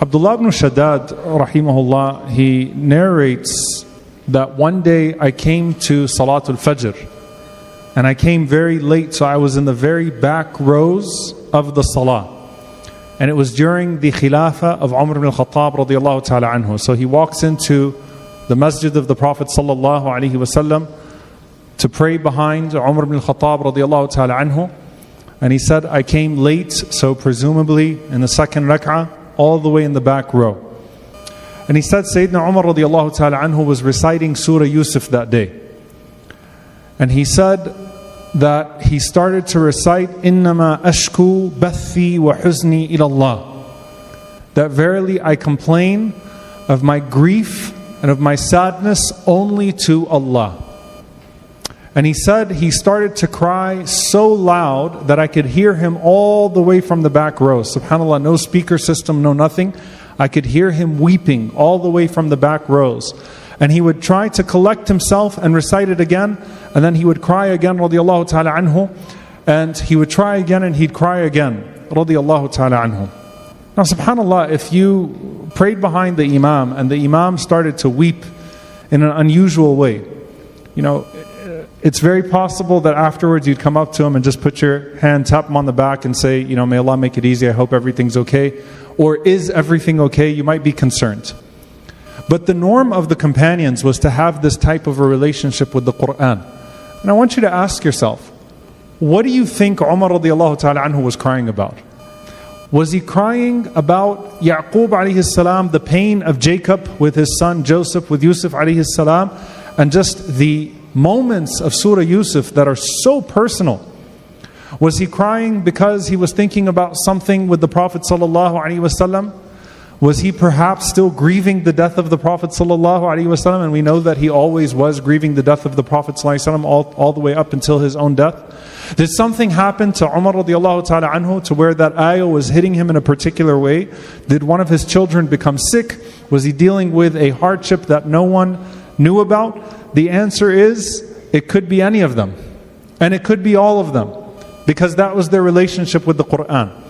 Abdullah ibn Shaddad, rahimahullah, he narrates that one day I came to Salatul Fajr, and I came very late, so I was in the very back rows of the Salah. And it was during the Khilafah of Umar ibn al-Khattab radiyallahu ta'ala anhu. So he walks into the masjid of the Prophet sallallahu alaihi wasallam to pray behind Umar ibn al-Khattab radiyallahu ta'ala anhu. And he said, I came late, so presumably in the second rak'ah, all the way in the back row. And he said Sayyidina Umar radiyallahu ta'ala anhu was reciting Surah Yusuf that day. And he said that he started to recite, إِنَّمَا أَشْكُو بَثِّي وَحُزْنِي إِلَى اللَّهِ, that verily I complain of my grief and of my sadness only to Allah. And he said he started to cry so loud that I could hear him all the way from the back row. SubhanAllah, no speaker system, no nothing. I could hear him weeping all the way from the back rows. And he would try to collect himself and recite it again. And then he would cry again, radiyallahu ta'ala anhu. And he would try again and he'd cry again, radiyallahu ta'ala anhu. Now subhanAllah, if you prayed behind the Imam and the Imam started to weep in an unusual way, you know, it's very possible that afterwards you'd come up to him and just put your hand, tap him on the back and say, you know, may Allah make it easy, I hope everything's okay. Or is everything okay? You might be concerned. But the norm of the companions was to have this type of a relationship with the Qur'an. And I want you to ask yourself, what do you think Umar radiallahu ta'ala anhu was crying about? Was he crying about Yaqub alayhi salam, the pain of Jacob with his son Joseph, with Yusuf alayhi salam, and just the moments of Surah Yusuf that are so personal? Was he crying because he was thinking about something with the Prophet sallallahu alaihi wasallam? Was he perhaps still grieving the death of the Prophet ﷺ? And we know that he always was grieving the death of the Prophet ﷺ all the way up until his own death. Did something happen to Umar radiallahu ta'ala anhu to where that ayah was hitting him in a particular way? Did one of his children become sick? Was he dealing with a hardship that no one knew about? The answer is, it could be any of them. And it could be all of them. Because that was their relationship with the Qur'an.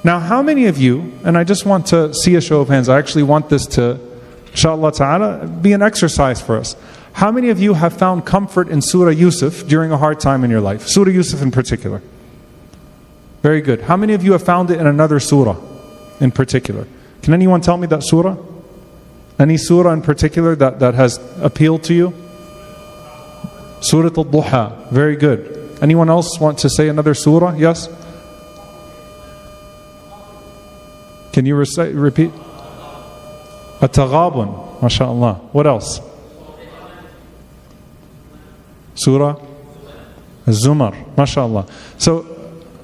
Now, how many of you, and I just want to see a show of hands, I actually want this to, inshallah ta'ala, be an exercise for us. How many of you have found comfort in Surah Yusuf during a hard time in your life? Surah Yusuf in particular. Very good. How many of you have found it in another surah in particular? Can anyone tell me that surah? Any surah in particular that has appealed to you? Surah Al-Duha. Very good. Anyone else want to say another surah? Yes? Can you repeat? At-Taghabun, mashallah. What else? Surah Az-Zumar, mashallah. So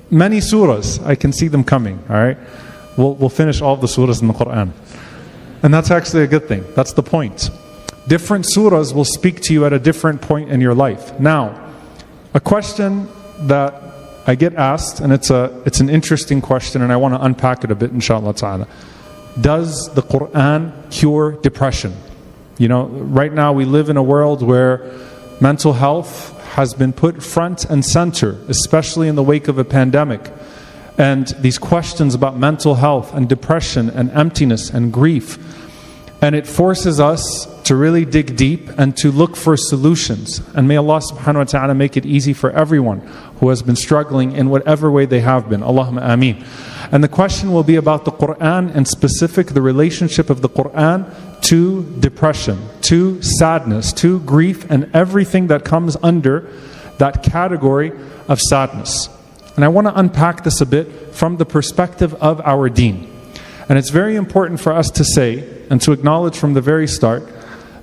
many surahs, I can see them coming. All right, we'll finish all the surahs in the Quran, and that's actually a good thing. That's the point. Different surahs will speak to you at a different point in your life. Now, a question that I get asked, and it's an interesting question, and I want to unpack it a bit, inshallah ta'ala. Does the Quran cure depression? You know, right now we live in a world where mental health has been put front and center, especially in the wake of a pandemic. And these questions about mental health and depression and emptiness and grief. And it forces us to really dig deep and to look for solutions. And may Allah subhanahu wa ta'ala make it easy for everyone who has been struggling in whatever way they have been. Allahumma ameen. And the question will be about the Quran, and specific the relationship of the Quran to depression, to sadness, to grief, and everything that comes under that category of sadness. And I want to unpack this a bit from the perspective of our deen. And it's very important for us to say and to acknowledge from the very start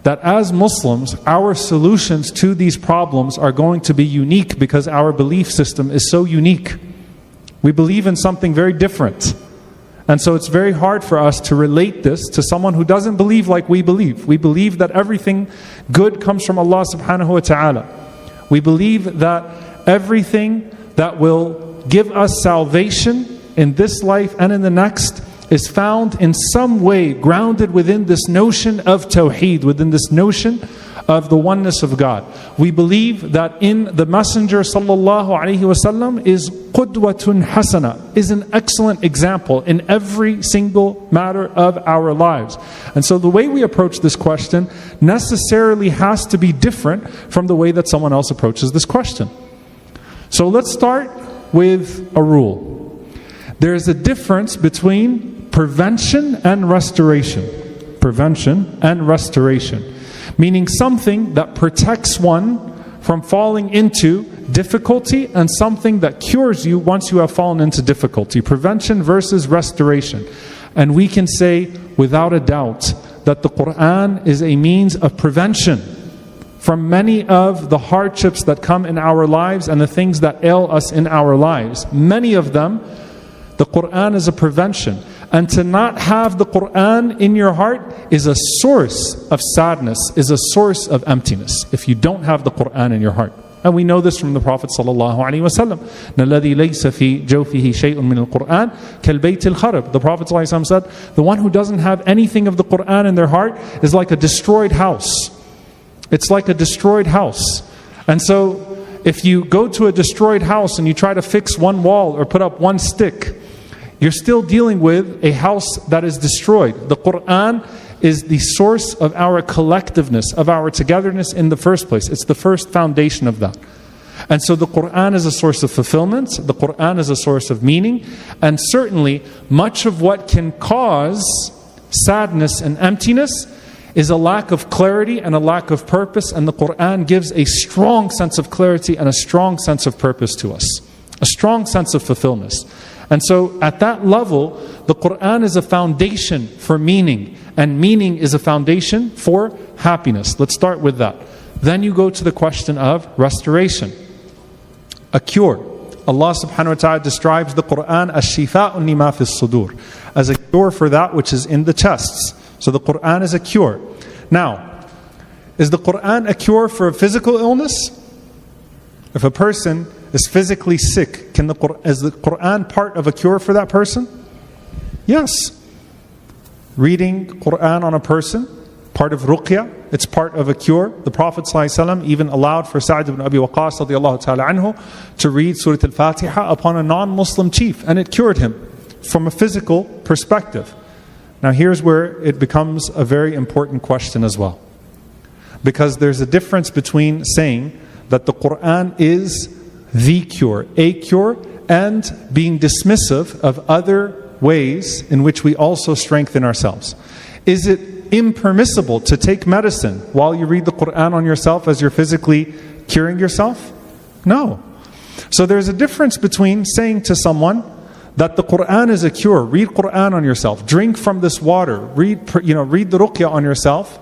that as Muslims, our solutions to these problems are going to be unique because our belief system is so unique. We believe in something very different. And so it's very hard for us to relate this to someone who doesn't believe like we believe. We believe that everything good comes from Allah subhanahu wa ta'ala. We believe that everything that will give us salvation in this life and in the next is found in some way grounded within this notion of tawheed, within this notion of the oneness of God. We believe that in the Messenger sallallahu alaihi wasallam is qudwatun hasana, is an excellent example in every single matter of our lives. And so the way we approach this question necessarily has to be different from the way that someone else approaches this question. So let's start with a rule. There is a difference between prevention and restoration. Prevention and restoration. Meaning something that protects one from falling into difficulty and something that cures you once you have fallen into difficulty. Prevention versus restoration. And we can say without a doubt that the Quran is a means of prevention from many of the hardships that come in our lives and the things that ail us in our lives. Many of them, the Quran is a prevention. And to not have the Quran in your heart is a source of sadness, is a source of emptiness, if you don't have the Quran in your heart. And we know this from the Prophet ﷺ. الَّذِي لَيْسَ فِي جَوْفِهِ شَيْءٌ مِّنَ الْقُرْآنِ كَالْبَيْتِ الْخَرَبِ. The Prophet ﷺ said, the one who doesn't have anything of the Quran in their heart is like a destroyed house. It's like a destroyed house. And so if you go to a destroyed house and you try to fix one wall or put up one stick, you're still dealing with a house that is destroyed. The Quran is the source of our collectiveness, of our togetherness in the first place. It's the first foundation of that. And so the Quran is a source of fulfillment. The Quran is a source of meaning. And certainly much of what can cause sadness and emptiness is a lack of clarity and a lack of purpose. And the Quran gives a strong sense of clarity and a strong sense of purpose to us. A strong sense of fulfillment. And so at that level, the Quran is a foundation for meaning. And meaning is a foundation for happiness. Let's start with that. Then you go to the question of restoration. A cure. Allah subhanahu wa ta'ala describes the Quran as shifa'un lima fi as-sudur, as a cure for that which is in the chests. So the Quran is a cure. Now, is the Quran a cure for a physical illness? If a person is physically sick, is the Quran part of a cure for that person? Yes. Reading Quran on a person, part of ruqya, it's part of a cure. The Prophet ﷺ even allowed for Sa'd ibn Abi Waqqas radiallahu ta'ala anhu to read Surah Al-Fatiha upon a non-Muslim chief, and it cured him from a physical perspective. Now here's where it becomes a very important question as well. Because there's a difference between saying that the Quran is the cure, a cure, and being dismissive of other ways in which we also strengthen ourselves. Is it impermissible to take medicine while you read the Quran on yourself as you're physically curing yourself? No. So there's a difference between saying to someone that the Quran is a cure, read Quran on yourself, drink from this water, read the ruqya on yourself,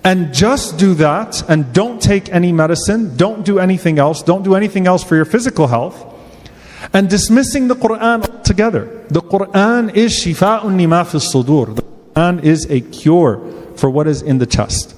and just do that and don't take any medicine, don't do anything else for your physical health, and dismissing the Quran altogether. The Quran is shifa'un lima fi as-sudur. The Quran is a cure for what is in the chest.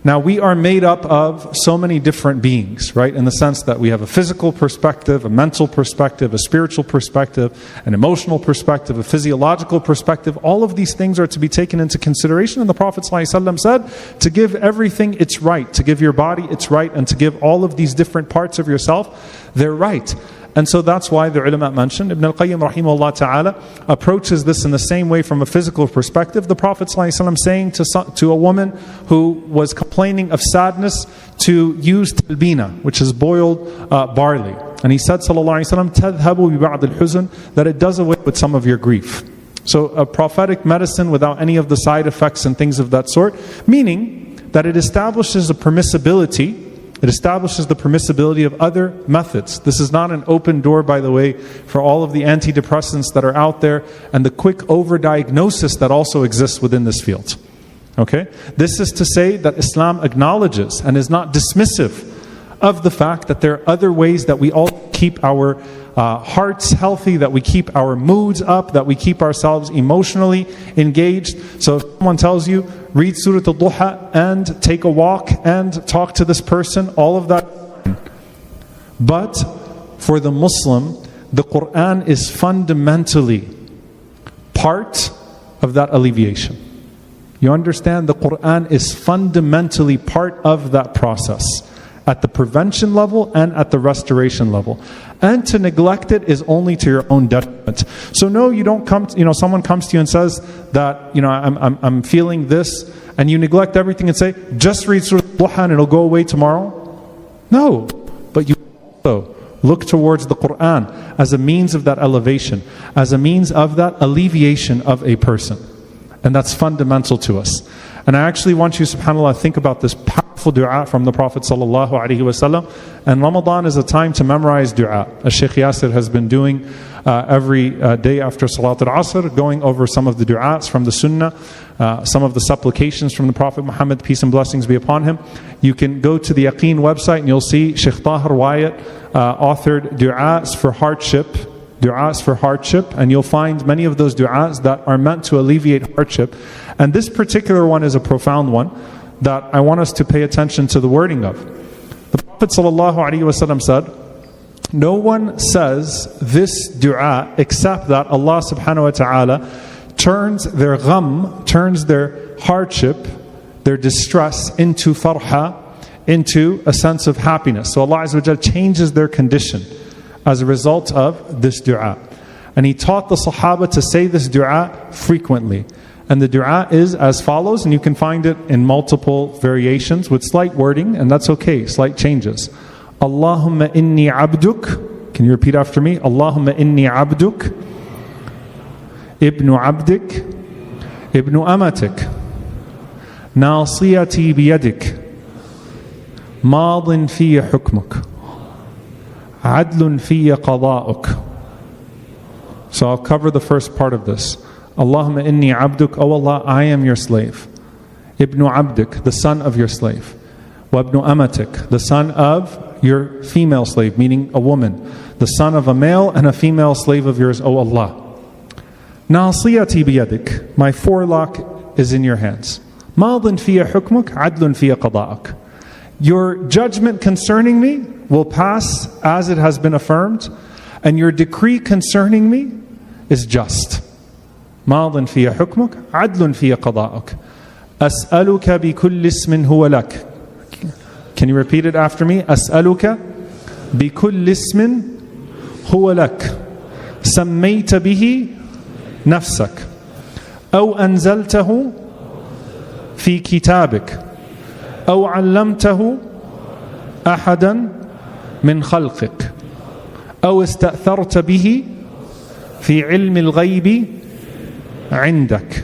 Now we are made up of so many different beings, right? In the sense that we have a physical perspective, a mental perspective, a spiritual perspective, an emotional perspective, a physiological perspective. All of these things are to be taken into consideration. And the Prophet ﷺ said to give everything its right, to give your body its right, and to give all of these different parts of yourself their right. And so that's why the ulama mentioned, Ibn al-Qayyim rahimahullah ta'ala approaches this in the same way from a physical perspective. The Prophet ﷺ saying to a woman who was complaining of sadness to use talbina, which is boiled barley. And he said sallallahu alayhi wa sallam, تَذْهَبُ بِبَعْضِ الْحُزُنِ, that it does away with some of your grief. So a prophetic medicine without any of the side effects and things of that sort, meaning that it establishes a permissibility. It establishes the permissibility of other methods. This is not an open door, by the way, for all of the antidepressants that are out there and the quick overdiagnosis that also exists within this field. Okay? This is to say that Islam acknowledges and is not dismissive of the fact that there are other ways that we all keep our hearts healthy, that we keep our moods up, that we keep ourselves emotionally engaged. So if someone tells you, read Surah Al-Duha and take a walk and talk to this person, all of that. But for the Muslim, the Quran is fundamentally part of that alleviation. You understand the Quran is fundamentally part of that process, at the prevention level and at the restoration level. And to neglect it is only to your own detriment. So no, you don't come, someone comes to you and says that, I'm feeling this, and you neglect everything and say, just read Surah Duha and it'll go away tomorrow. No, but you also look towards the Quran as a means of that elevation, as a means of that alleviation of a person. And that's fundamental to us. And I actually want you, subhanAllah, think about this powerful dua from the Prophet ﷺ. And Ramadan is a time to memorize dua. As Shaykh Yasir has been doing every day after Salat al-Asr, going over some of the du'as from the Sunnah, some of the supplications from the Prophet Muhammad, peace and blessings be upon him. You can go to the Yaqeen website and you'll see Shaykh Tahir Wyatt authored du'as for hardship. Du'as for hardship, and you'll find many of those du'as that are meant to alleviate hardship. And this particular one is a profound one that I want us to pay attention to the wording of. The Prophet ﷺ said, no one says this du'a except that Allah subhanahu wa ta'ala turns their gham, turns their hardship, their distress into farha, into a sense of happiness. So Allah Azza wa Jalla changes their condition as a result of this dua. And he taught the Sahaba to say this dua frequently. And the dua is as follows, and you can find it in multiple variations with slight wording, and that's okay, slight changes. Allahumma inni abduk. Can you repeat after me? Allahumma inni abduk, ibnu abdik, ibnu amatik, nasiyati biyadik, madin fiya hukmuk, adlun fiya qada'uk. So I'll cover the first part of this. Allahumma inni abduk, oh Allah, I am your slave. Ibnu abdik, the son of your slave. Wa ibnu amatik, the son of your female slave, meaning a woman. The son of a male and a female slave of yours, oh Allah. Nasiyati biyadik, my forelock is in your hands. Madin fiya hukmuk, adlun fiya qada'uk. Your judgment concerning me will pass as it has been affirmed, and your decree concerning me is just. ماضٍ في حكمك عدل في قضاءك أسألك بكل اسم هو لك. Can you repeat it after me? أسألك بكل اسم هو لك سميت به نفسك أو أنزلته في كتابك أو علمته أحدا من خلقك أو استأثرت به في علم الغيب عندك.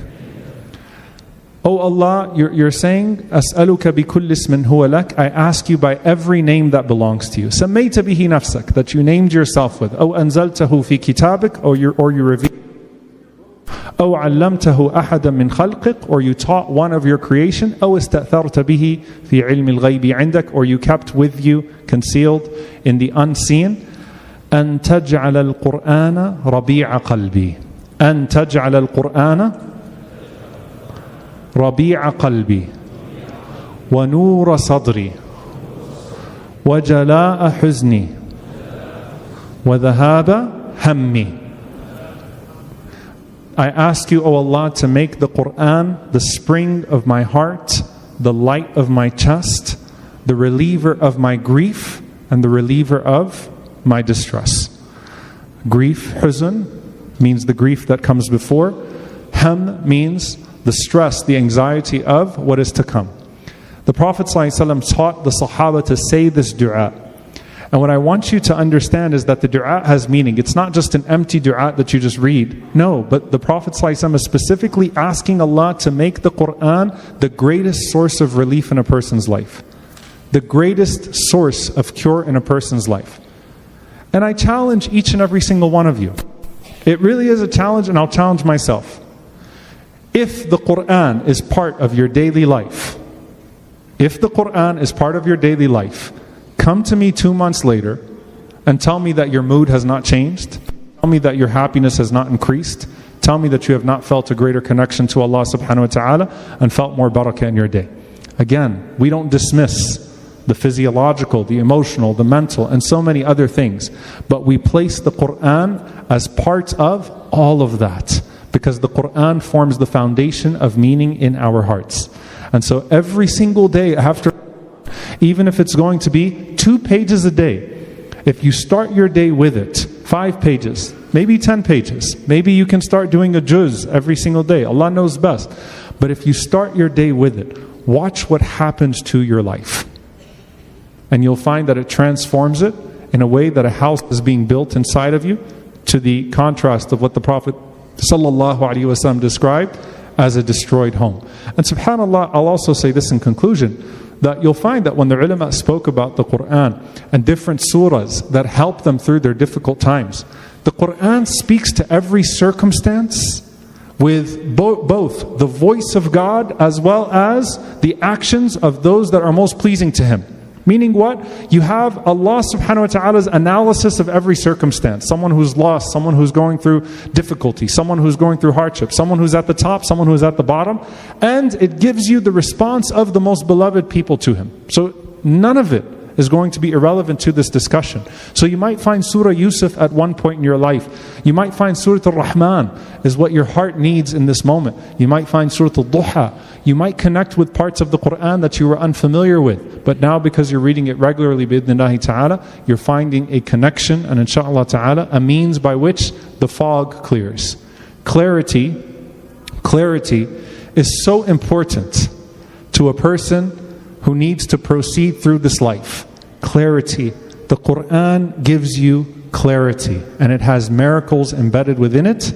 Oh Allah, you're saying, أسألك بكل اسم هو لك, I ask you by every name that belongs to you. سميت به نفسك, that you named yourself with. أو أنزلته في كتابك, or you revealed. أو علمته أحدا من خلقك, or you taught one of your creation. أو استأثرت به في علم الغيب عندك, or you kept with you, concealed in the unseen. أن تجعل القرآن ربيع قلبي. أن تجعل القرآن ربيع قلبي ونور صدري وجلاء حزني وذهاب همي. I ask you, O Allah, to make the Quran the spring of my heart, the light of my chest, the reliever of my grief, and the reliever of my distress. Grief, huzn, means the grief that comes before. Ham means the stress, the anxiety of what is to come. The Prophet ﷺ taught the Sahaba to say this dua. And what I want you to understand is that the dua has meaning. It's not just an empty dua that you just read. No, but the Prophet ﷺ is specifically asking Allah to make the Quran the greatest source of relief in a person's life. The greatest source of cure in a person's life. And I challenge each and every single one of you. It really is a challenge, and I'll challenge myself. If the Quran is part of your daily life, if the Quran is part of your daily life, come to me 2 months later and tell me that your mood has not changed. Tell me that your happiness has not increased. Tell me that you have not felt a greater connection to Allah subhanahu wa ta'ala and felt more barakah in your day. Again, we don't dismiss the physiological, the emotional, the mental, and so many other things. But we place the Quran as part of all of that. because the Quran forms the foundation of meaning in our hearts. And so every single day after, even if it's going to be 2 pages a day, if you start your day with it, 5 pages, maybe 10 pages, maybe you can start doing a juz every single day. Allah knows best. But if you start your day with it, watch what happens to your life. And you'll find that it transforms it in a way that a house is being built inside of you, to the contrast of what the Prophet ﷺ described as a destroyed home. And subhanAllah, I'll also say this in conclusion, that you'll find that when the ulama spoke about the Quran and different surahs that help them through their difficult times, the Quran speaks to every circumstance with both the voice of God as well as the actions of those that are most pleasing to Him. Meaning what? You have Allah subhanahu wa ta'ala's analysis of every circumstance. Someone who's lost, someone who's going through difficulty, someone who's going through hardship, someone who's at the top, someone who's at the bottom. And it gives you the response of the most beloved people to Him. So none of it is going to be irrelevant to this discussion. So you might find Surah Yusuf at one point in your life. You might find Surah Al-Rahman is what your heart needs in this moment. You might find Surah Al-Duha. You might connect with parts of the Quran that you were unfamiliar with. But now because you're reading it regularly, bi'idhnillahi ta'ala, you're finding a connection and inshaAllah ta'ala, a means by which the fog clears. Clarity is so important to a person who needs to proceed through this life. Clarity. The Quran gives you clarity, and it has miracles embedded within it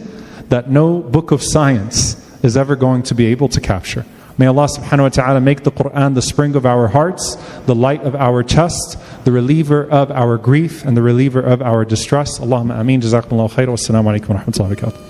that no book of science is ever going to be able to capture. May Allah subhanahu wa ta'ala make the Quran the spring of our hearts, the light of our chest, the reliever of our grief, and the reliever of our distress. Allahumma ameen. Jazakumullahu khair. Wassalamu alaikum wa rahmatullahi wa barakatuh.